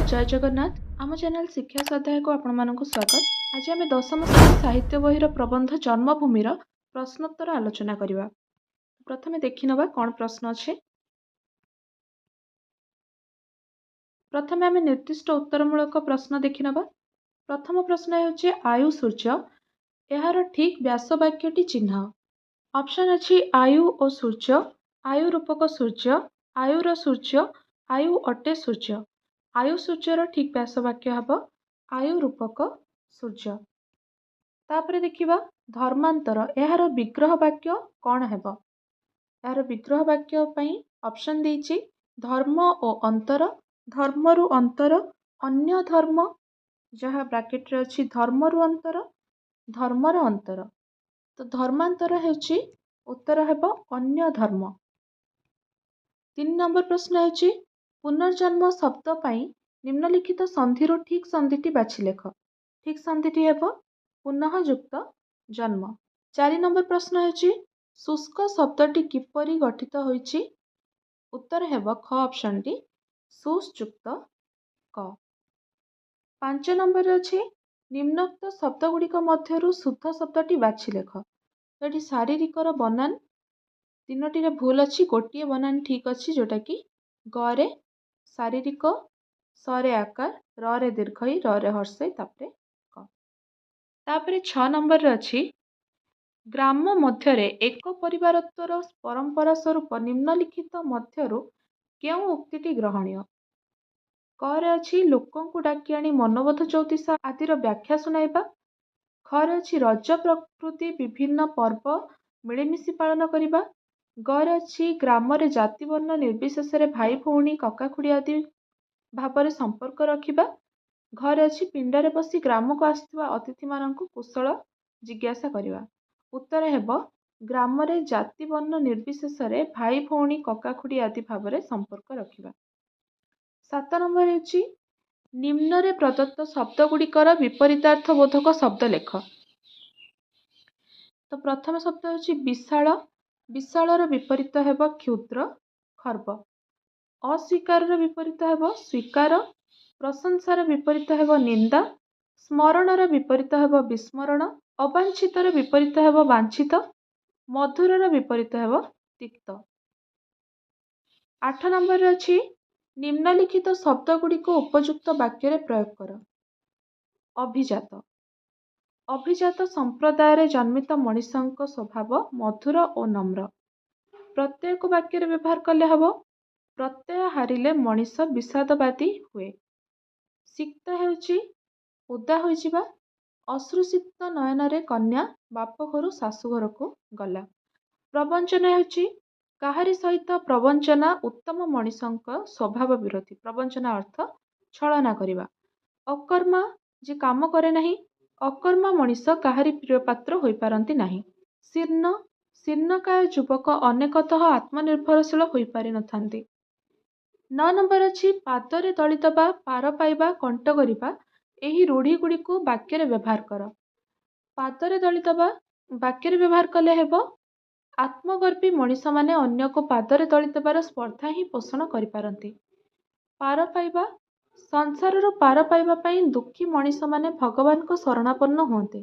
जय जगन्नाथ आम चैनल शिक्षा स्वाध्याय को आपण स्वागत। आज आम दशम श्रेणी साहित्य बहीर प्रबंध जन्मभूमिर प्रश्नोत्तर आलोचना करवा। प्रथमे देखिनवा कौन प्रश्न अच्छे। प्रथमे आम निर्दिष्ट उत्तरमूलक प्रश्न देखिनवा। प्रथम प्रश्न होचे आयु सूर्य यार ठीक व्यासवाक्यटी चिन्ह। ऑप्शन अच्छी आयु और सूर्य, आयु रूपक सूर्य, आयुर सूर्य, आयु अटे सूर्य। आयु सूर्यर ठीक व्यासवाक्य हम आयु रूपक सूर्य। तापर देखिबा धर्मांतर यार विग्रह वाक्य कौन हेब। यार विग्रह वाक्य पई ऑप्शन देछि धर्म और अंतर, धर्मरु अंतर, अन्य धर्म जहाँ ब्रैकेट रे अछि धर्मरु अंतर, धर्मर अंतर। तो धर्मांतर हेउछि उत्तर हेब अन्य धर्म। 3 नंबर प्रश्न हेउछि पुनर्जन्म शब्द पाई निम्नलिखित संधि ठीक संधिटी बाछि लेख। ठीक संधिटी हेब पुनः युक्त जन्म। 4 नंबर प्रश्न हेउछि शुष्क शब्दटी किपरि गठित होइछि। उत्तर हेब ख ऑप्शन टी शुष युक्त क। 5 नंबर अछि निम्नोक्त शब्द गुड़िक मध्यरु शुद्ध शब्दटी बाछि लेख। एठी शारीरिकर बनान तीनोटी रे भूल अछि, गोटिए बनान ठीक अछि जोटा कि ग रे शारीरिक, स रे आकार, र रे दीर्घई, र रे हर्षई तापरे क। तापरे 6 नंबर रे अछि ग्राम मध्यरे एक परिवारत्वर परंपरा स्वरूप निम्नलिखित मध्यरु केउ उक्तिटी ग्रहणीय। क रे अछि लोकंकु डाकी आनी मनोबोध ज्योतिष आदिर व्याख्या सुनाइबा। ख रे अछि रज प्रकृति विभिन्न पर्व मिलेमिशि पालन करिबा। ग रे अछि ग्राम रे जाति वर्ण निर्विशेष रे भाई भौणी कका खुड़ी आदि भाବରେ संपर्क रखिबा। घरे अछि पिंडरे बसी ग्राम को आसुवा अतिथि माननकु कुशल जिज्ञासा करिबा। उत्तर हेब ग्राम रे जाति वर्ण निर्विशेष रे भाई भौणी कका खुड़ी आदि भाବରେ संपर्क रखिबा। 7 नंबर हेउछि निम्न रे प्रदत्त शब्द गुड़िकर विपरीतार्थ बोधक शब्द लेख। तो प्रथम शब्द हेउछि विशाल, विशालर विपरीत हेब क्षुद्र खर्ब। अस्वीकार विपरीत हेब स्वीकार, प्रशंसार विपरीत हेब निंदा, स्मरणर विपरीत हेब विस्मरण, अवांछितर विपरीत हेब वांछित, मधुरर विपरीत हेब तिक्त। 8 नंबर अछि निम्नलिखित शब्द गुड़िक उपयुक्त वाक्य रे प्रयोग कर। अभिजात, अभिजात संप्रदाय रे जन्मित मनीषक स्वभाव मधुर और नम्र। प्रत्येक वाक्य रे व्यवहार कले हब प्रत्यय हारिले मनीष विषादवादी हुए। सिक्त हेउछि उदा होइजिबा, अश्रुसिक्त नयन रे कन्या बाप घरु शाशु घर को गला। प्रवंचना हेउछि काहारी सहित प्रवंचना उत्तम मनीषक स्वभाव विरोधी। प्रवंचना अर्थ छलना करिबा। अकर्मा जे काम करे नहीं, अकर्मा मनीष काहारी प्रिय पात्र होई पारंती नहीं। शीर्ण, शीर्णकाय युवक अनेकतः आत्मनिर्भरशील होई पारि नथांती। 9 नंबर अछि पादरे दलितबा पार पाइबा कंट करिबा एही रूढ़ी गुड़ी को वाक्य रे व्यवहार कर। पादरे दलितबा वाक्य रे व्यवहार कले हेब आत्मगर्भी मनीष माने अन्य को पादरे दलितबार स्पर्धा ही पोषण करि पारंती। पार पाइबा संसार रो पार पाइबा पई दुखी मनीष माने भगवान को शरणापन्न होते।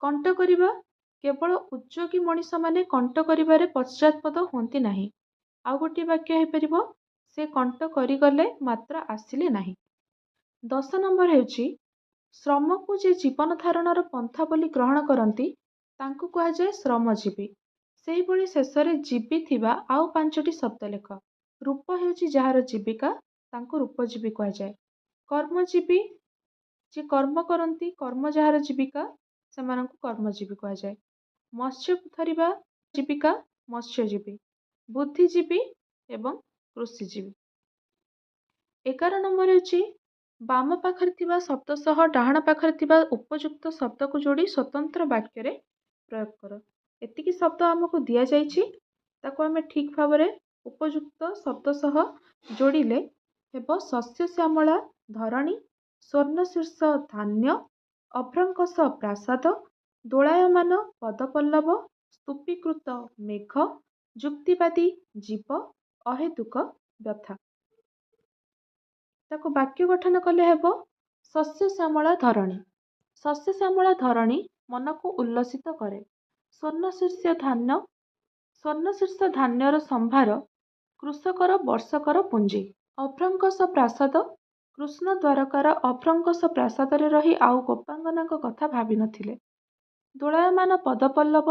कंट करिबा केवल उद्योगी मनीष माने कंट करिबारे पश्चातपद होती नहीं। आउ गोटे वाक्य हो परिबो से कंट करिगले मात्र आसिले नहीं। 10 नंबर हेउछि श्रम को जे जीवन धारणर पंथा बोली ग्रहण करती तांको कहा जाए श्रमजीवी। सेही भली शेषरे जीवी थिबा आउ 5टी शब्द लेख। रूप हेउछि जहार जीविका तांको रूपजीवी कहा जाए। कर्मजीवी जे कर्म करती कर्म जहार जीविका सेमानंकु कर्मजीवी कहा जाए। मत्स्य धरिबा जीविका मत्स्यजीवी। बुद्धिजीवी एवं कृषिजीवी। 11 नंबर हेउछि बाम पाखरे थिबा शब्द सह डाहाण पाखरे थिबा उपयुक्त शब्द को जोड़ी स्वतंत्र वाक्य रे प्रयोग कर। एतिकी शब्द हमको दिया जाइछि ताको हमें ठीक भाव उपयुक्त शब्द सह जोड़िले हेब शस्य श्यामला धरणी, स्वर्ण शीर्ष धान्य, अभ्रंकस प्रासाद, दोलायमान पदपल्लव, स्तूपीकृत मेघ, जुक्तिवादी जीव, अहेतुक व्यथा। ତାକୁ ବାକ୍ୟ ଗଠନ କଲେ ହେବ ଶସ୍ୟ ଶ୍ୟାମଳା ଧରଣୀ। ଶସ୍ୟ ଶ୍ୟାମଳା ଧରଣୀ ମନକୁ ଉଲ୍ଲସିତ କରେ। ସ୍ୱର୍ଣ୍ଣଶୀର୍ଷ ଧାନ୍ୟର ସମ୍ଭାର, କୃଷକର ବର୍ଷକର ପୁଞ୍ଜି। ଅଭ୍ରଙ୍କଶ ପ୍ରାସାଦ। କୃଷ୍ଣ ଦ୍ୱାରକାର ଅଭ୍ରଙ୍କଶ ପ୍ରାସାଦରେ ରହି ଆଉ ଗୋପାଙ୍ଗନାଙ୍କ କଥା ଭାବି ନଥିଲେ। ଦୋଳାୟମାନ ପଦପଲ୍ଲବ।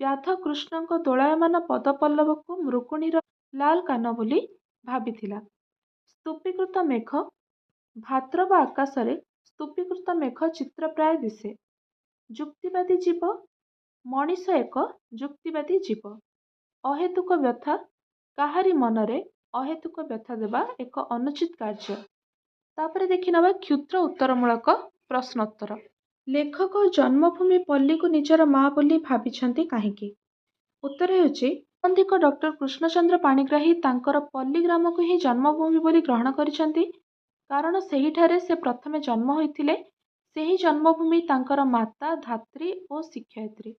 ବ୍ୟାଧ କୃଷ୍ଣଙ୍କ ଦୋଳାୟମାନ ପଦପଲ୍ଲବକୁ ମୃଗୁଣୀର ଲାଲ କାନ ବୋଲି ଭାବିଥିଲା। ସ୍ତୂପୀକୃତ ମେଘ। ଭାଦ୍ରବ ଆକାଶରେ ସ୍ତୂପୀକୃତ ମେଘ ଚିତ୍ରପ୍ରାୟ ଦିଶେ। ଯୁକ୍ତିବାଦୀ ଜୀବ। ମଣିଷ ଏକ ଯୁକ୍ତିବାଦୀ ଜୀବ। ଅହେତୁକ ବ୍ୟଥା। କାହାରି ମନରେ ଅହେତୁକ ବ୍ୟଥା ଦେବା ଏକ ଅନୁଚିତ କାର୍ଯ୍ୟ। ତାପରେ ଦେଖିନେବା କ୍ଷୁଦ୍ର ଉତ୍ତରମୂଳକ ପ୍ରଶ୍ନୋତ୍ତର। ଲେଖକ ଜନ୍ମଭୂମି ପଲ୍ଲୀକୁ ନିଜର ମା ବୋଲି ଭାବିଛନ୍ତି କାହିଁକି? ଉତ୍ତର ହେଉଛି ପ୍ରାବନ୍ଧିକ ଡକ୍ଟର କୃଷ୍ଣଚନ୍ଦ୍ର ପାଣିଗ୍ରାହୀ ତାଙ୍କର ପଲ୍ଲୀ ଗ୍ରାମକୁ ହିଁ ଜନ୍ମଭୂମି ବୋଲି ଗ୍ରହଣ କରିଛନ୍ତି। କାରଣ ସେହିଠାରେ ସେ ପ୍ରଥମେ ଜନ୍ମ ହୋଇଥିଲେ। ସେହି ଜନ୍ମଭୂମି ତାଙ୍କର ମାତା, ଧାତ୍ରୀ ଓ ଶିକ୍ଷୟିତ୍ରୀ।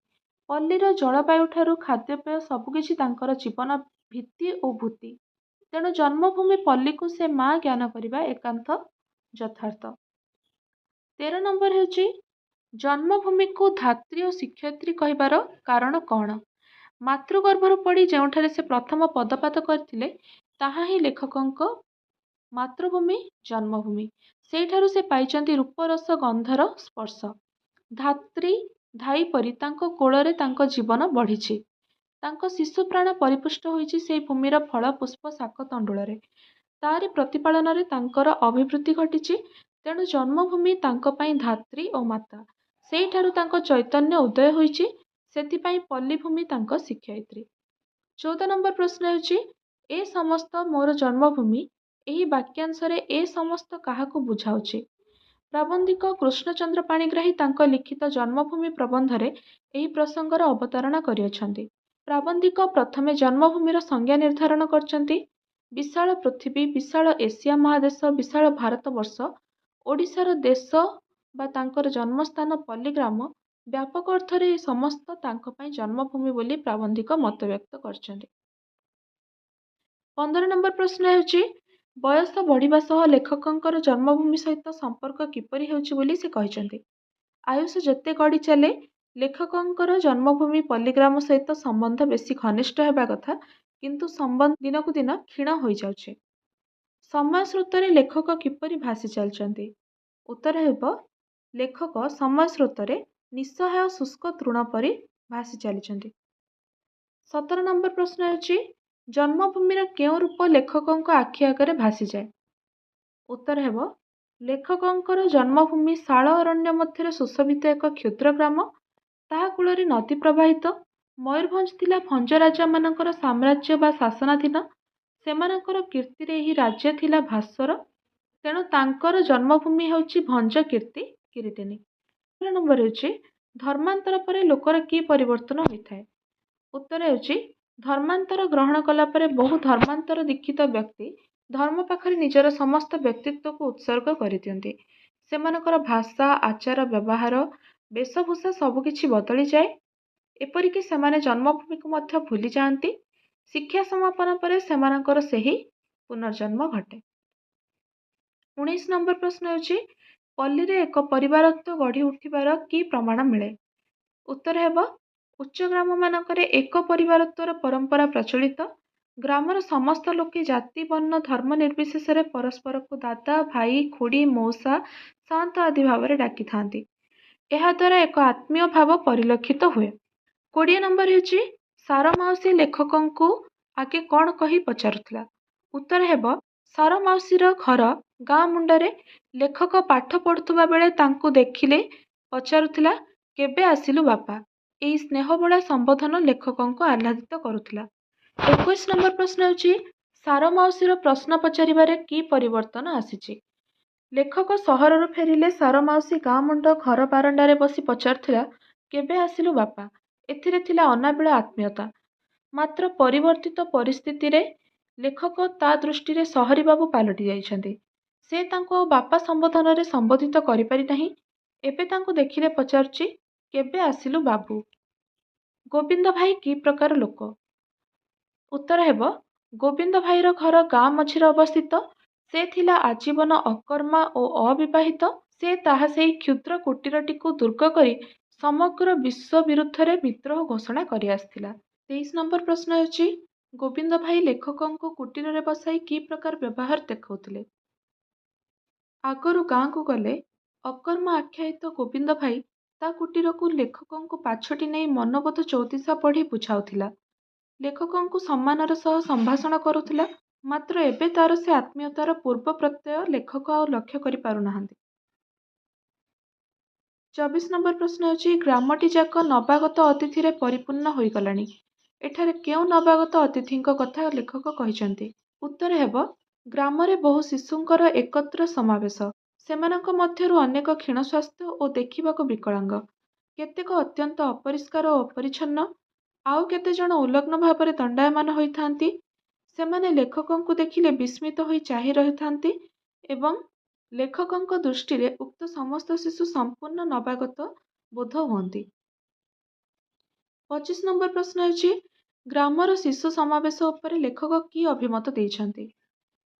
ପଲ୍ଲୀର ଜଳବାୟୁଠାରୁ ଖାଦ୍ୟପେୟ ସବୁକିଛି ତାଙ୍କର ଜୀବନ ଭିତ୍ତି ଓ ଭୂତି। ତେଣୁ ଜନ୍ମଭୂମି ପଲ୍ଲୀକୁ ସେ ମା ଜ୍ଞାନ କରିବା ଏକାନ୍ତ ଯଥାର୍ଥ। 13 ନମ୍ବର ହେଉଛି ଜନ୍ମଭୂମିକୁ ଧାତ୍ରୀ ଓ ଶିକ୍ଷୟିତ୍ରୀ କହିବାର କାରଣ କ'ଣ? ମାତୃଗର୍ଭରୁ ପଡ଼ି ଯେଉଁଠାରେ ସେ ପ୍ରଥମ ପଦପାତ କରିଥିଲେ ତାହା ହିଁ ଲେଖକଙ୍କ ମାତୃଭୂମି ଜନ୍ମଭୂମି। ସେଇଠାରୁ ସେ ପାଇଛନ୍ତି ରୂପରସ ଗନ୍ଧର ସ୍ପର୍ଶ। ଧାତ୍ରୀ ଧାଇ ପରି ତାଙ୍କ କୋଳରେ ତାଙ୍କ ଜୀବନ ବଢ଼ିଛି। ତାଙ୍କ ଶିଶୁପ୍ରାଣ ପରିପୁଷ୍ଟ ହୋଇଛି ସେହି ଭୂମିର ଫଳ, ପୁଷ୍ପ, ଶାକ, ତଣ୍ଡୁଳରେ। ତାରି ପ୍ରତିପାଳନରେ ତାଙ୍କର ଅଭିବୃଦ୍ଧି ଘଟିଛି। ତେଣୁ ଜନ୍ମଭୂମି ତାଙ୍କ ପାଇଁ ଧାତ୍ରୀ ଓ ମାତା। ସେଇଠାରୁ ତାଙ୍କ ଚୈତନ୍ୟ ଉଦୟ ହୋଇଛି। ସେଥିପାଇଁ ପଲ୍ଲୀଭୂମି ତାଙ୍କ ଶିକ୍ଷୟିତ୍ରୀ। 14 ନମ୍ବର ପ୍ରଶ୍ନ ହେଉଛି ଏ ସମସ୍ତ ମୋର ଜନ୍ମଭୂମି। ଏହି ବାକ୍ୟାଂଶରେ ଏ ସମସ୍ତ କାହାକୁ ବୁଝାଉଛି? ପ୍ରାବନ୍ଧିକ କୃଷ୍ଣଚନ୍ଦ୍ର ପାଣିଗ୍ରାହୀ ତାଙ୍କ ଲିଖିତ ଜନ୍ମଭୂମି ପ୍ରବନ୍ଧରେ ଏହି ପ୍ରସଙ୍ଗର ଅବତାରଣା କରିଅଛନ୍ତି। ପ୍ରାବନ୍ଧିକ ପ୍ରଥମେ ଜନ୍ମଭୂମିର ସଂଜ୍ଞା ନିର୍ଦ୍ଧାରଣ କରିଛନ୍ତି। ବିଶାଳ ପୃଥିବୀ, ବିଶାଳ ଏସିଆ ମହାଦେଶ, ବିଶାଳ ଭାରତବର୍ଷ, ଓଡ଼ିଶାର ଦେଶ ବା ତାଙ୍କର ଜନ୍ମସ୍ଥାନ ପଲ୍ଲୀଗ୍ରାମ, ବ୍ୟାପକ ଅର୍ଥରେ ଏ ସମସ୍ତ ତାଙ୍କ ପାଇଁ ଜନ୍ମଭୂମି ବୋଲି ପ୍ରାବନ୍ଧିକ ମତବ୍ୟକ୍ତ କରିଛନ୍ତି। 15 ନମ୍ବର ପ୍ରଶ୍ନ ହେଉଛି ବୟସ ବଢ଼ିବା ସହ ଲେଖକଙ୍କର ଜନ୍ମଭୂମି ସହିତ ସମ୍ପର୍କ କିପରି ହେଉଛି ବୋଲି ସେ କହିଛନ୍ତି। ଆୟୁଷ ଯେତେ ଗଡ଼ି ଚାଲେ ଲେଖକଙ୍କର ଜନ୍ମଭୂମି ପଲ୍ଲୀଗ୍ରାମ ସହିତ ସମ୍ବନ୍ଧ ବେଶୀ ଘନିଷ୍ଠ ହେବା କଥା, କିନ୍ତୁ ସମ୍ବନ୍ଧ ଦିନକୁ ଦିନ କ୍ଷୀଣ ହୋଇଯାଉଛି। ସମୟ ସ୍ରୋତରେ ଲେଖକ କିପରି ଭାସି ଚାଲିଛନ୍ତି? ଉତ୍ତର ହେବ ଲେଖକ ସମୟ ସ୍ରୋତରେ ନିଃସହାୟ ଶୁଷ୍କ ତୃଣ ପରି ଭାସି ଚାଲିଛନ୍ତି। 17 ନମ୍ବର ପ୍ରଶ୍ନ ହେଉଛି ଜନ୍ମଭୂମିର କେଉଁ ରୂପ ଲେଖକଙ୍କ ଆଖି ଆଗରେ ଭାସିଯାଏ? ଉତ୍ତର ହେବ ଲେଖକଙ୍କର ଜନ୍ମଭୂମି ଶାଳ ଅରଣ୍ୟ ମଧ୍ୟରେ ସୁଶୋଭିତ ଏକ କ୍ଷୁଦ୍ର ଗ୍ରାମ। ତାହା କୂଳରେ ନଦୀ ପ୍ରବାହିତ। ମୟୂରଭଞ୍ଜ ଥିଲା ଭଞ୍ଜ ରାଜାମାନଙ୍କର ସାମ୍ରାଜ୍ୟ ବା ଶାସନାଧୀନ। ସେମାନଙ୍କର କୀର୍ତ୍ତିରେ ଏହି ରାଜ୍ୟ ଥିଲା ଭାସ୍ୱର। ତେଣୁ ତାଙ୍କର ଜନ୍ମଭୂମି ହେଉଛି ଭଞ୍ଜ କୀର୍ତ୍ତି କିରୀଟିନୀ। 18 ନମ୍ବର ହେଉଛି ଧର୍ମାନ୍ତର ପରେ ଲୋକର କି ପରିବର୍ତ୍ତନ ହୋଇଥାଏ? ଉତ୍ତର ହେଉଛି ଧର୍ମାନ୍ତର ଗ୍ରହଣ କଲା ପରେ ବହୁ ଧର୍ମାନ୍ତର ଦୀକ୍ଷିତ ବ୍ୟକ୍ତି ଧର୍ମ ପାଖରେ ନିଜର ସମସ୍ତ ବ୍ୟକ୍ତିତ୍ୱକୁ ଉତ୍ସର୍ଗ କରିଦିଅନ୍ତି। ସେମାନଙ୍କର ଭାଷା, ଆଚାର, ବ୍ୟବହାର, ବେଶଭୂଷା ସବୁକିଛି ବଦଳିଯାଏ। ଏପରିକି ସେମାନେ ଜନ୍ମଭୂମିକୁ ମଧ୍ୟ ଭୁଲି ଯାଆନ୍ତି। ଶିକ୍ଷା ସମାପନ ପରେ ସେମାନଙ୍କର ସେହି ପୁନର୍ଜନ୍ମ ଘଟେ। 19 ନମ୍ବର ପ୍ରଶ୍ନ ହେଉଛି ପଲ୍ଲୀରେ ଏକ ପରିବାରତ୍ୱ ଗଢ଼ି ଉଠିବାର କି ପ୍ରମାଣ ମିଳେ? ଉତ୍ତର ହେବ ଉଚ୍ଚ ଗ୍ରାମମାନଙ୍କରେ ଏକ ପରିବାରତ୍ୱର ପରମ୍ପରା ପ୍ରଚଳିତ। ଗ୍ରାମର ସମସ୍ତ ଲୋକେ ଜାତି, ବର୍ଣ୍ଣ, ଧର୍ମ ନିର୍ବିଶେଷରେ ପରସ୍ପରକୁ ଦାଦା, ଭାଇ, ଖୁଡ଼ୀ, ମଉସା, ସାଆନ୍ତ ଆଦି ଭାବରେ ଡାକିଥାନ୍ତି। ଏହାଦ୍ୱାରା ଏକ ଆତ୍ମୀୟ ଭାବ ପରିଲକ୍ଷିତ ହୁଏ। 20 ନମ୍ବର ହେଉଛି ସାର ମାଉସୀ ଲେଖକଙ୍କୁ ଆଗେ କ'ଣ କହି ପଚାରୁଥିଲା? ଉତ୍ତର ହେବ ସାର ମାଉସୀର ଘର ଗାଁ ମୁଣ୍ଡରେ। ଲେଖକ ପାଠ ପଢ଼ୁଥିବା ବେଳେ ତାଙ୍କୁ ଦେଖିଲେ ପଚାରୁଥିଲା କେବେ ଆସିଲୁ ବାପା। ଏହି ସ୍ନେହବୋଳା ସମ୍ବୋଧନ ଲେଖକଙ୍କୁ ଆହ୍ଲାଦିତ କରୁଥିଲା। 21 ନମ୍ବର ପ୍ରଶ୍ନ ହେଉଛି ସାର ମାଉସୀର ପ୍ରଶ୍ନ ପଚାରିବାରେ କି ପରିବର୍ତ୍ତନ ଆସିଛି? ଲେଖକ ସହରରୁ ଫେରିଲେ ସାର ମାଉସୀ ଗାଁ ମୁଣ୍ଡ ଘର ବାରଣ୍ଡାରେ ବସି ପଚାରୁଥିଲା କେବେ ଆସିଲୁ ବାପା। ଏଥିରେ ଥିଲା ଅନାବିଳ ଆତ୍ମୀୟତା। ମାତ୍ର ପରିବର୍ତ୍ତିତ ପରିସ୍ଥିତିରେ ଲେଖକ ତା ଦୃଷ୍ଟିରେ ସହରୀ ବାବୁ ପାଲଟି ଯାଇଛନ୍ତି। ସେ ତାଙ୍କୁ ଆଉ ବାପା ସମ୍ବୋଧନରେ ସମ୍ବୋଧିତ କରିପାରି ନାହିଁ। ଏବେ ତାଙ୍କୁ ଦେଖିଲେ ପଚାରୁଛି କେବେ ଆସିଲୁ ବାବୁ। ଗୋବିନ୍ଦ ଭାଇ କି ପ୍ରକାର ଲୋକ? ଉତ୍ତର ହେବ ଗୋବିନ୍ଦ ଭାଇର ଘର ଗାଁ ମଝିରେ ଅବସ୍ଥିତ। ସେ ଥିଲା ଆଜୀବନ ଅକର୍ମା ଓ ଅବିବାହିତ। ସେ ତାହା ସେହି କ୍ଷୁଦ୍ର କୁଟୀରଟିକୁ ଦୁର୍ଗ କରି ସମଗ୍ର ବିଶ୍ୱ ବିରୁଦ୍ଧରେ ବିଦ୍ରୋହ ଘୋଷଣା କରି ଆସିଥିଲା। 23 ନମ୍ବର ପ୍ରଶ୍ନ ହେଉଛି, ଗୋବିନ୍ଦ ଭାଇ ଲେଖକଙ୍କୁ କୁଟୀରରେ ବସାଇ କି ପ୍ରକାର ବ୍ୟବହାର ଦେଖାଉଥିଲେ? ଆଗରୁ ଗାଁକୁ ଗଲେ ଅକର୍ମା ଆଖ୍ୟାୟିତ ଗୋବିନ୍ଦ ଭାଇ ତା କୁଟୀରକୁ ଲେଖକଙ୍କୁ ପାଛୋଟି ନେଇ ମନବୋଧ ଚୌତିସା ପଢ଼ି ବୁଝାଉଥିଲା। ଲେଖକଙ୍କୁ ସମ୍ମାନର ସହ ସମ୍ଭାଷଣ କରୁଥିଲା। ମାତ୍ର ଏବେ ତାର ସେ ଆତ୍ମୀୟତାର ପୂର୍ବ ପ୍ରତ୍ୟୟ ଲେଖକ ଆଉ ଲକ୍ଷ୍ୟ କରିପାରୁନାହାନ୍ତି। 24 ନମ୍ବର ପ୍ରଶ୍ନ ହେଉଛି, ଗ୍ରାମଟି ଯାକ ନବାଗତ ଅତିଥିରେ ପରିପୂର୍ଣ୍ଣ ହୋଇଗଲାଣି। ଏଠାରେ କେଉଁ ନବାଗତ ଅତିଥିଙ୍କ କଥା ଲେଖକ କହିଛନ୍ତି? ଉତ୍ତର ହେବ, ଗ୍ରାମରେ ବହୁ ଶିଶୁଙ୍କର ଏକତ୍ର ସମାବେଶ। ସେମାନଙ୍କ ମଧ୍ୟରୁ ଅନେକ କ୍ଷୀଣ ସ୍ୱାସ୍ଥ୍ୟ ଓ ଦେଖିବାକୁ ବିକଳାଙ୍ଗ। କେତେକ ଅତ୍ୟନ୍ତ ଅପରିଷ୍କାର ଓ ଅପରିଚ୍ଛନ୍ନ। ଆଉ କେତେଜଣ ଉଲଗ୍ନ ଭାବରେ ଦଣ୍ଡାୟମାନ ହୋଇଥାନ୍ତି। ସେମାନେ ଲେଖକଙ୍କୁ ଦେଖିଲେ ବିସ୍ମିତ ହୋଇ ଚାହିଁ ରହିଥାନ୍ତି ଏବଂ ଲେଖକଙ୍କ ଦୃଷ୍ଟିରେ ଉକ୍ତ ସମସ୍ତ ଶିଶୁ ସମ୍ପୂର୍ଣ୍ଣ ନବାଗତ ବୋଧ ହୁଅନ୍ତି। 25 ନମ୍ବର ପ୍ରଶ୍ନ ହେଉଛି, ଗ୍ରାମର ଶିଶୁ ସମାବେଶ ଉପରେ ଲେଖକ କି ଅଭିମତ ଦେଇଛନ୍ତି?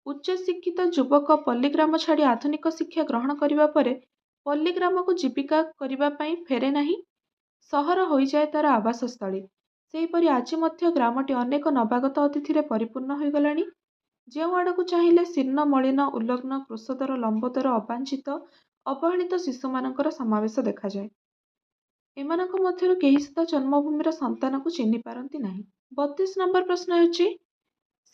ଉଚ୍ଚଶିକ୍ଷିତ ଯୁବକ ପଲ୍ଲୀଗ୍ରାମ ଛାଡ଼ି ଆଧୁନିକ ଶିକ୍ଷା ଗ୍ରହଣ କରିବା ପରେ ପଲ୍ଲୀଗ୍ରାମକୁ ଜୀବିକା କରିବା ପାଇଁ ଫେରେ ନାହିଁ। ସହର ହୋଇଯାଏ ତାର ଆବାସସ୍ଥଳୀ। ସେହିପରି ଆଜି ମଧ୍ୟ ଗ୍ରାମଟି ଅନେକ ନବାଗତ ଅତିଥିରେ ପରିପୂର୍ଣ୍ଣ ହୋଇଗଲାଣି। ଯେଉଁ ଆଡ଼କୁ ଚାହିଁଲେ ଶୀର୍ଣ୍ଣ ମଳିନ ଉଲଗ୍ନ କୃଶୋଦର ଲମ୍ବୋଦର ଅବାଞ୍ଛିତ ଅବହେଳିତ ଶିଶୁମାନଙ୍କର ସମାବେଶ ଦେଖାଯାଏ। ଏମାନଙ୍କ ମଧ୍ୟରୁ କେହି ସୁଦ୍ଧା ଜନ୍ମଭୂମିର ସନ୍ତାନକୁ ଚିହ୍ନି ପାରନ୍ତି ନାହିଁ। 32 ନମ୍ବର ପ୍ରଶ୍ନ ହେଉଛି,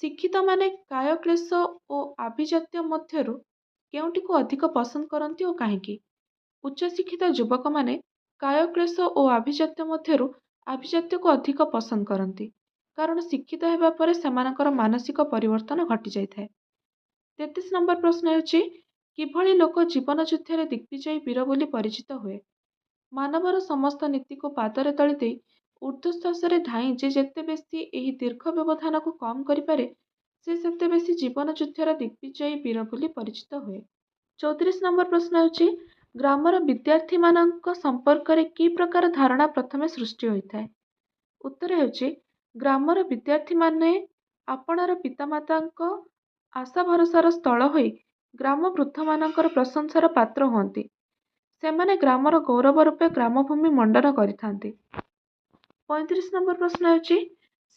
ଶିକ୍ଷିତମାନେ କାୟକ୍ଳେଶ ଓ ଆଭିଜାତ୍ୟ ମଧ୍ୟରୁ କେଉଁଟିକୁ ଅଧିକ ପସନ୍ଦ କରନ୍ତି ଓ କାହିଁକି? ଉଚ୍ଚଶିକ୍ଷିତ ଯୁବକମାନେ କାୟକ୍ଳେଶ ଓ ଆଭିଜାତ୍ୟ ମଧ୍ୟରୁ ଆଭିଜାତ୍ୟକୁ ଅଧିକ ପସନ୍ଦ କରନ୍ତି, କାରଣ ଶିକ୍ଷିତ ହେବା ପରେ ସେମାନଙ୍କର ମାନସିକ ପରିବର୍ତ୍ତନ ଘଟିଯାଇଥାଏ। 33 ନମ୍ବର ପ୍ରଶ୍ନ ହେଉଛି, କିଭଳି ଲୋକ ଜୀବନ ଯୁଦ୍ଧରେ ଦିଗ୍ବିଜୟୀ ବୀର ବୋଲି ପରିଚିତ ହୁଏ? ମାନବର ସମସ୍ତ ନୀତିକୁ ପାଦରେ ତଳି ଦେଇ ଊର୍ଦ୍ଧ୍ୱଶ୍ୱାସରେ ଧାଇଁ ଯେ ଯେତେ ବେଶୀ ଏହି ଦୀର୍ଘ ବ୍ୟବଧାନକୁ କମ୍ କରିପାରେ, ସେ ସେତେ ବେଶୀ ଜୀବନ ଯୁଦ୍ଧର ଦିଗ୍ବିଜୟୀ ବୀର ବୋଲି ପରିଚିତ ହୁଏ। 34 ନମ୍ବର ପ୍ରଶ୍ନ ହେଉଛି, ଗ୍ରାମର ବିଦ୍ୟାର୍ଥୀମାନଙ୍କ ସମ୍ପର୍କରେ କି ପ୍ରକାର ଧାରଣା ପ୍ରଥମେ ସୃଷ୍ଟି ହୋଇଥାଏ? ଉତ୍ତର ହେଉଛି, ଗ୍ରାମର ବିଦ୍ୟାର୍ଥୀମାନେ ଆପଣାର ପିତାମାତାଙ୍କ ଆଶା ଭରସାର ସ୍ଥଳ ହୋଇ ଗ୍ରାମ ବୃଦ୍ଧମାନଙ୍କର ପ୍ରଶଂସାର ପାତ୍ର ହୁଅନ୍ତି। ସେମାନେ ଗ୍ରାମର ଗୌରବ ରୂପେ ଗ୍ରାମଭୂମି ମଣ୍ଡନ କରିଥାନ୍ତି। 35 ନମ୍ବର ପ୍ରଶ୍ନ ହେଉଛି,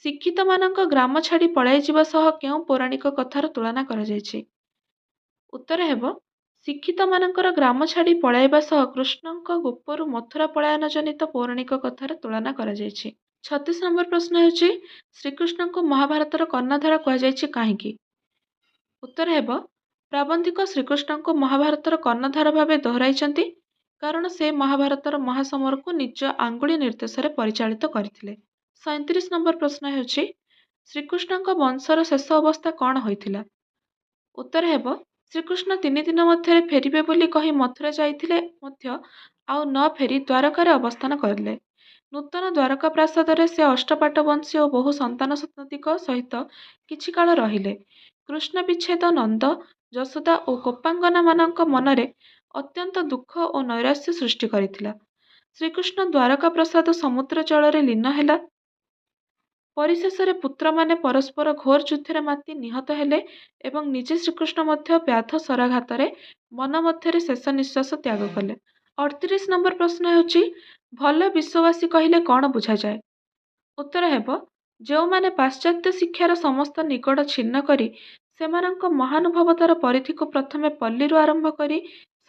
ଶିକ୍ଷିତମାନଙ୍କ ଗ୍ରାମ ଛାଡ଼ି ପଳାଇଯିବା ସହ କେଉଁ ପୌରାଣିକ କଥାର ତୁଳନା କରାଯାଇଛି? ଉତ୍ତର ହେବ, ଶିକ୍ଷିତମାନଙ୍କର ଗ୍ରାମ ଛାଡ଼ି ପଳାଇବା ସହ କୃଷ୍ଣଙ୍କ ଗୋପରୁ ମଥୁରା ପଳାୟନ ଜନିତ ପୌରାଣିକ କଥାର ତୁଳନା କରାଯାଇଛି। 36 ନମ୍ବର ପ୍ରଶ୍ନ ହେଉଛି, ଶ୍ରୀକୃଷ୍ଣଙ୍କୁ ମହାଭାରତର କର୍ଣ୍ଣଧାର କୁହାଯାଇଛି କାହିଁକି? ଉତ୍ତର ହେବ, ପ୍ରାବନ୍ଧିକ ଶ୍ରୀକୃଷ୍ଣଙ୍କୁ ମହାଭାରତର କର୍ଣ୍ଣଧାର ଭାବେ ଦୋହରାଇଛନ୍ତି, କାରଣ ସେ ମହାଭାରତର ମହାସମରକୁ ନିଜ ଆଙ୍ଗୁଳି ନିର୍ଦ୍ଦେଶରେ ପରିଚାଳିତ କରିଥିଲେ। 37 ନମ୍ବର ପ୍ରଶ୍ନ ହେଉଛି, ଶ୍ରୀକୃଷ୍ଣଙ୍କ ବଂଶର ଶେଷ ଅବସ୍ଥା କ'ଣ ହୋଇଥିଲା? ଉତ୍ତର ହେବ, ଶ୍ରୀକୃଷ୍ଣ 3 ଦିନ ମଧ୍ୟରେ ଫେରିବେ ବୋଲି କହି ମଥୁରା ଯାଇଥିଲେ ମଧ୍ୟ ଆଉ ନ ଫେରି ଦ୍ୱାରକାରେ ଅବସ୍ଥାନ କଲେ। ନୂତନ ଦ୍ୱାରକା ପ୍ରାସାଦରେ ସେ ଅଷ୍ଟପାଟ ବଂଶୀ ଓ ବହୁ ସନ୍ତାନ ସନ୍ତତିଙ୍କ ସହିତ କିଛି କାଳ ରହିଲେ। କୃଷ୍ଣ ବିଚ୍ଛେଦ ନନ୍ଦ, ଯଶୋଦା ଓ ଗୋପାଙ୍ଗନାମାନଙ୍କ ମନରେ ଅତ୍ୟନ୍ତ ଦୁଃଖ ଓ ନୈରାଶ୍ୟ ସୃଷ୍ଟି କରିଥିଲା। ଶ୍ରୀକୃଷ୍ଣ ଦ୍ୱାରକା ପ୍ରାସାଦ ସମୁଦ୍ର ଜଳରେ ଲୀନ ହେଲା। ପରିଶେଷରେ ପୁତ୍ରମାନେ ପରସ୍ପର ଘୋର ଯୁଦ୍ଧରେ ମାତି ନିହତ ହେଲେ ଏବଂ ନିଜେ ଶ୍ରୀକୃଷ୍ଣ ମଧ୍ୟ ବ୍ୟାଧ ଶରାଘାତରେ ବନ ମଧ୍ୟରେ ଶେଷ ନିଶ୍ୱାସ ତ୍ୟାଗ କଲେ। 38 ନମ୍ବର ପ୍ରଶ୍ନ ହେଉଛି, ଭଲ ବିଶ୍ୱବାସୀ କହିଲେ କ'ଣ ବୁଝାଯାଏ? ଉତ୍ତର ହେବ, ଯେଉଁମାନେ ପାଶ୍ଚାତ୍ୟ ଶିକ୍ଷାର ସମସ୍ତ ନିଗଡ଼ ଛିନ୍ନ କରି ସେମାନଙ୍କ ମହାନୁଭବତାର ପରିଧିକୁ ପ୍ରଥମେ ପଲ୍ଲୀରୁ ଆରମ୍ଭ କରି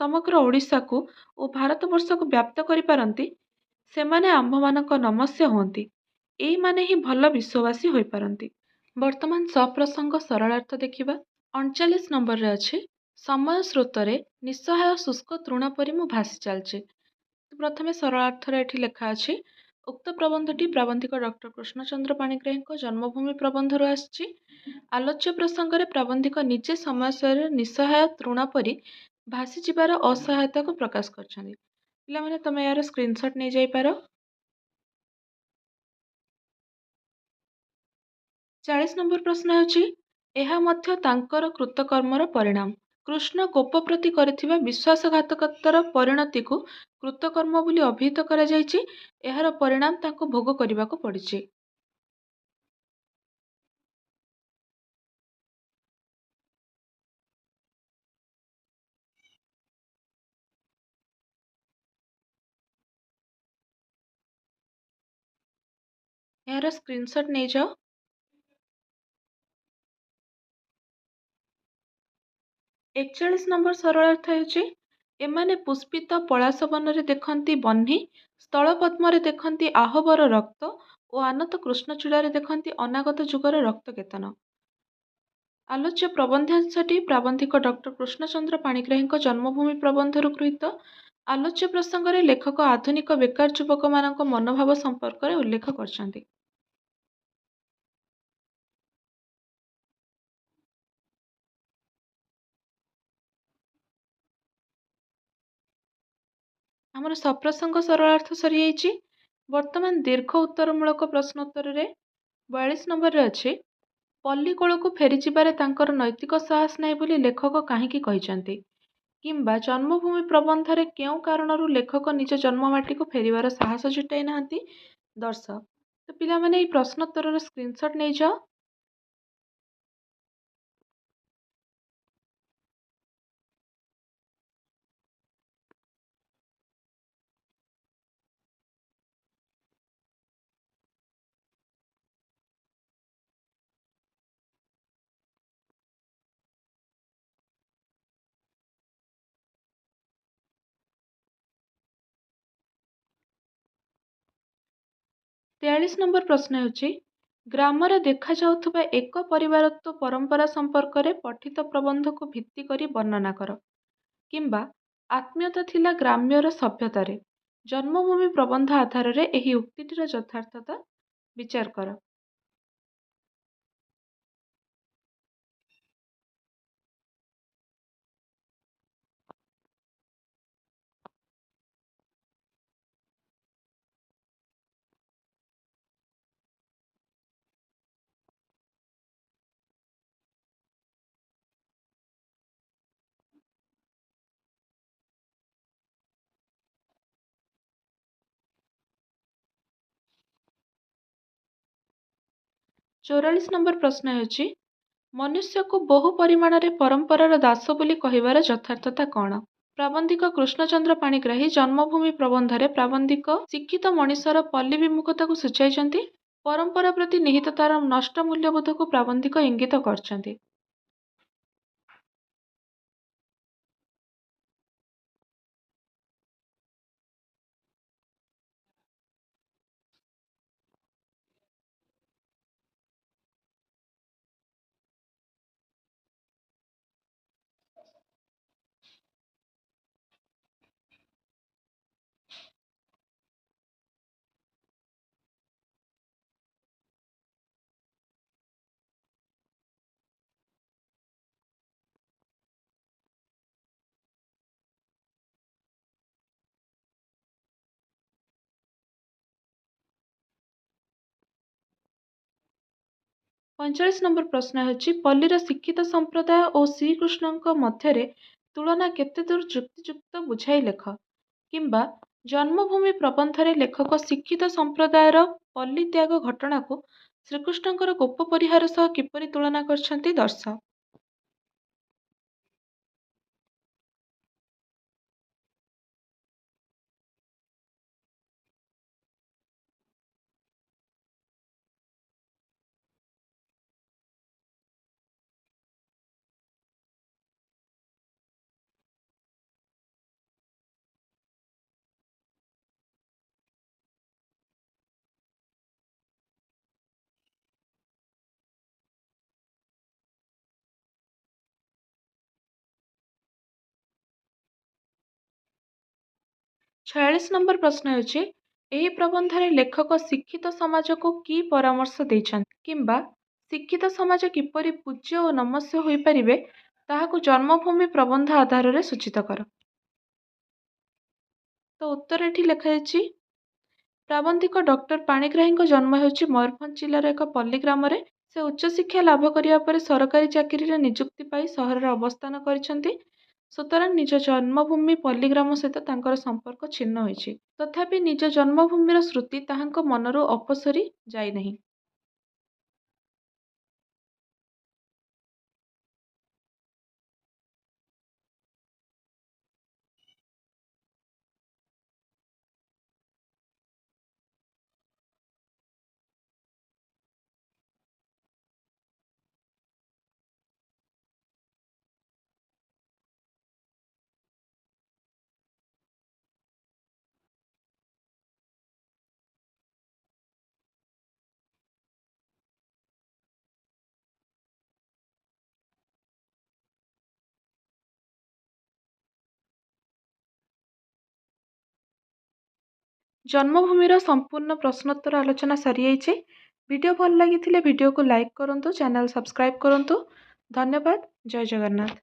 ସମଗ୍ର ଓଡ଼ିଶାକୁ ଓ ଭାରତବର୍ଷକୁ ବ୍ୟାପ୍ତ କରିପାରନ୍ତି, ସେମାନେ ଆମ୍ଭମାନଙ୍କ ନମସ୍ୟ ହୁଅନ୍ତି। ଏଇମାନେ ହିଁ ଭଲ ବିଶ୍ୱବାସୀ ହୋଇପାରନ୍ତି। ବର୍ତ୍ତମାନ ସପ୍ରସଙ୍ଗ ସରଳାର୍ଥ ଦେଖିବା। 39 ନମ୍ବରରେ ଅଛି, ସମୟ ସ୍ରୋତରେ ନିଃସହାୟ ଶୁଷ୍କ ତୃଣ ପରି ମୁଁ ଭାସି ଚାଲିଛି। ପ୍ରଥମେ ସରଳାର୍ଥରେ ଏଠି ଲେଖା ଅଛି, ଉକ୍ତ ପ୍ରବନ୍ଧଟି ପ୍ରାବନ୍ଧିକ ଡକ୍ଟର କୃଷ୍ଣଚନ୍ଦ୍ର ପାଣିଗ୍ରାହୀଙ୍କ ଜନ୍ମଭୂମି ପ୍ରବନ୍ଧରୁ ଆସିଛି। ଆଲୋଚ୍ୟ ପ୍ରସଙ୍ଗରେ ପ୍ରାବନ୍ଧିକ ନିଜେ ସମୟ ସ୍ରୋତରେ ନିଃସହାୟ ତୃଣ ପରି ଭାସିଯିବାର ଅସହାୟତାକୁ ପ୍ରକାଶ କରିଛନ୍ତି। ପିଲାମାନେ ତମେ ଏହାର ସ୍କ୍ରିନଶଟ୍ ନେଇଯାଇପାର। 40 ନମ୍ବର ପ୍ରଶ୍ନ ହେଉଛି, ଏହା ମଧ୍ୟ ତାଙ୍କର କୃତକର୍ମର ପରିଣାମ। କୃଷ୍ଣ ଗୋପ ପ୍ରତି କରିଥିବା ବିଶ୍ୱାସଘାତକତାର ପରିଣତିକୁ କୃତକର୍ମ ବୋଲି ଅଭିହିତ କରାଯାଇଛି। ଏହାର ପରିଣାମ ତାଙ୍କୁ ଭୋଗ କରିବାକୁ ପଡ଼ିଛି। ଏହାର ସ୍କ୍ରିନଶଟ୍ ନେଇଯାଅ। 41 ନମ୍ବର ସରଳାର୍ଥ ହେଉଛି ଏମାନେ ପୁଷ୍ପିତ ପଳାଶ ବନରେ ଦେଖନ୍ତି ବହ୍ନି, ସ୍ଥଳପଦ୍ମରେ ଦେଖନ୍ତି ଆହବର ରକ୍ତ ଓ ଆନତ କୃଷ୍ଣଚୂଡ଼ାରେ ଦେଖନ୍ତି ଅନାଗତ ଯୁଗର ରକ୍ତକେତନ। ଆଲୋଚ୍ୟ ପ୍ରବନ୍ଧାଂଶଟି ପ୍ରାବନ୍ଧିକ ଡକ୍ଟର କୃଷ୍ଣଚନ୍ଦ୍ର ପାଣିଗ୍ରାହୀଙ୍କ ଜନ୍ମଭୂମି ପ୍ରବନ୍ଧରୁ ଗୃହୀତ। ଆଲୋଚ୍ୟ ପ୍ରସଙ୍ଗରେ ଲେଖକ ଆଧୁନିକ ବେକାର ଯୁବକମାନଙ୍କ ମନୋଭାବ ସମ୍ପର୍କରେ ଉଲ୍ଲେଖ କରିଛନ୍ତି। ଆମର ସପ୍ରସଙ୍ଗ ସରଳାର୍ଥ ସରିଯାଇଛି। ବର୍ତ୍ତମାନ ଦୀର୍ଘ ଉତ୍ତରମୂଳକ ପ୍ରଶ୍ନ ଉତ୍ତରରେ 42 ନମ୍ବରରେ ଅଛି ପଲ୍ଲୀକୂଳକୁ ଫେରିଯିବାରେ ତାଙ୍କର ନୈତିକ ସାହସ ନାହିଁ ବୋଲି ଲେଖକ କାହିଁକି କହିଛନ୍ତି? କିମ୍ବା ଜନ୍ମଭୂମି ପ୍ରବନ୍ଧରେ କେଉଁ କାରଣରୁ ଲେଖକ ନିଜ ଜନ୍ମମାଟିକୁ ଫେରିବାର ସାହସ ଜୁଟାଇ ନାହାନ୍ତି? ଦର୍ଶାଅ। ତ ପିଲାମାନେ ଏହି ପ୍ରଶ୍ନୋତ୍ତରର ସ୍କ୍ରିନଶଟ୍ ନେଇଯାଅ। 43 ନମ୍ବର ପ୍ରଶ୍ନ ହେଉଛି ଗ୍ରାମରେ ଦେଖାଯାଉଥିବା ଏକ ପରିବାରତ୍ୱ ପରମ୍ପରା ସମ୍ପର୍କରେ ପଠିତ ପ୍ରବନ୍ଧକୁ ଭିତ୍ତି କରି ବର୍ଣ୍ଣନା କର। କିମ୍ବା ଆତ୍ମୀୟତା ଥିଲା ଗ୍ରାମ୍ୟର ସଭ୍ୟତାରେ। ଜନ୍ମଭୂମି ପ୍ରବନ୍ଧ ଆଧାରରେ ଏହି ଉକ୍ତିଟିର ଯଥାର୍ଥତା ବିଚାର କର। ଚଉରାଳିଶ ନମ୍ବର ପ୍ରଶ୍ନ ହେଉଛି ମନୁଷ୍ୟକୁ ବହୁ ପରିମାଣରେ ପରମ୍ପରାର ଦାସ ବୋଲି କହିବାର ଯଥାର୍ଥତା କ'ଣ? ପ୍ରାବନ୍ଧିକ କୃଷ୍ଣଚନ୍ଦ୍ର ପାଣିଗ୍ରାହୀ ଜନ୍ମଭୂମି ପ୍ରବନ୍ଧରେ ପ୍ରାବନ୍ଧିକ ଶିକ୍ଷିତ ମଣିଷର ପଲ୍ଲୀ ବିମୁଖତାକୁ ସୂଚାଇଛନ୍ତି। ପରମ୍ପରା ପ୍ରତି ନିହିତ ତାର ନଷ୍ଟ ମୂଲ୍ୟବୋଧକୁ ପ୍ରାବନ୍ଧିକ ଇଙ୍ଗିତ କରିଛନ୍ତି। ପଇଁଚାଳିଶ ନମ୍ବର ପ୍ରଶ୍ନ ହେଉଛି ପଲ୍ଲୀର ଶିକ୍ଷିତ ସମ୍ପ୍ରଦାୟ ଓ ଶ୍ରୀକୃଷ୍ଣଙ୍କ ମଧ୍ୟରେ ତୁଳନା କେତେଦୂର ଯୁକ୍ତିଯୁକ୍ତ ବୁଝାଇ ଲେଖ। କିମ୍ବା ଜନ୍ମଭୂମି ପ୍ରବନ୍ଧରେ ଲେଖକ ଶିକ୍ଷିତ ସମ୍ପ୍ରଦାୟର ପଲ୍ଲୀ ତ୍ୟାଗ ଘଟଣାକୁ ଶ୍ରୀକୃଷ୍ଣଙ୍କର ଗୋପ ପରିହାର ସହ କିପରି ତୁଳନା କରିଛନ୍ତି ଦର୍ଶାଅ। ଛୟାଳିଶ ନମ୍ବର ପ୍ରଶ୍ନ ହେଉଛି ଏହି ପ୍ରବନ୍ଧରେ ଲେଖକ ଶିକ୍ଷିତ ସମାଜକୁ କି ପରାମର୍ଶ ଦେଇଛନ୍ତି? କିମ୍ବା ଶିକ୍ଷିତ ସମାଜ କିପରି ପୂଜ୍ୟ ଓ ନମସ୍ୟ ହୋଇପାରିବେ ତାହାକୁ ଜନ୍ମଭୂମି ପ୍ରବନ୍ଧ ଆଧାରରେ ସୂଚିତ କର। ତ ଉତ୍ତର ଏଠି ଲେଖାଯାଇଛି ପ୍ରାବନ୍ଧିକ ଡକ୍ଟର ପାଣିଗ୍ରାହୀଙ୍କ ଜନ୍ମ ହେଉଛି ମୟୂରଭଞ୍ଜ ଜିଲ୍ଲାର ଏକ ପଲ୍ଲୀ ଗ୍ରାମରେ। ସେ ଉଚ୍ଚଶିକ୍ଷା ଲାଭ କରିବା ପରେ ସରକାରୀ ଚାକିରିରେ ନିଯୁକ୍ତି ପାଇ ସହରରେ ଅବସ୍ଥାନ କରିଛନ୍ତି। ସୁତରାଂ ନିଜ ଜନ୍ମଭୂମି ପଲ୍ଲୀଗ୍ରାମ ସହିତ ତାଙ୍କର ସମ୍ପର୍କ ଛିନ୍ନ ହୋଇଛି। ତଥାପି ନିଜ ଜନ୍ମଭୂମିର ସ୍ମୃତି ତାହାଙ୍କ ମନରୁ ଅପସରି ଯାଇନାହିଁ। ଜନ୍ମଭୂମିର ସମ୍ପୂର୍ଣ୍ଣ ପ୍ରଶ୍ନୋତ୍ତର ଆଲୋଚନା ସରିଯାଇଛି। ଭିଡ଼ିଓ ଭଲ ଲାଗିଥିଲେ ଭିଡ଼ିଓକୁ ଲାଇକ୍ କରନ୍ତୁ, ଚ୍ୟାନେଲ୍ ସବସ୍କ୍ରାଇବ୍ କରନ୍ତୁ। ଧନ୍ୟବାଦ। ଜୟ ଜଗନ୍ନାଥ।